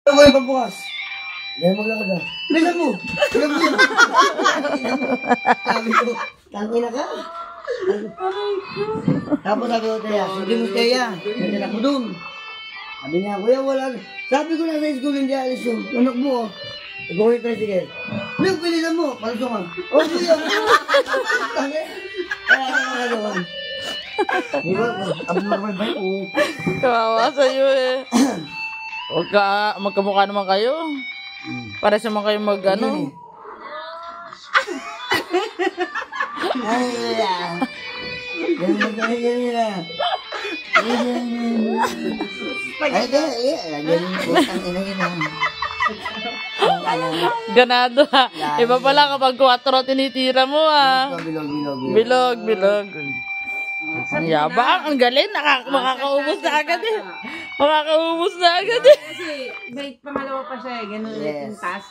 Ito mo yung pambukas. Gaya maglakad ah. Bilang mo. Bilang mo. Sabi ko, tangin na ka. Tapos sabi ko, Teya, hindi mo Teya. Nagdanak mo dun. Sabi niya, kuya, wala. Sabi ko na sa school, hindi alis yung anak mo. Ikaw yung tricycle. Nang pilihan mo, palusong ka. O, kuya. Tangin. Kaya ka doon. Diba? Abnormal ba yun? Kawawa sa'yo eh. Huwag ka, magkamukha naman kayo. Para sa mga kayo mag ano. Ay, wala. Ganun na. Ay, ganun po. Ang ina yun. Ganado ha. Iba pala kapag 4 tinitira mo ha. Bilog. Ang yabang, ang galing. Makakaubos na agad eh. Makakaubos na agad eh. Kasi may pangalawa pa siya eh. Ganun ulit yung task.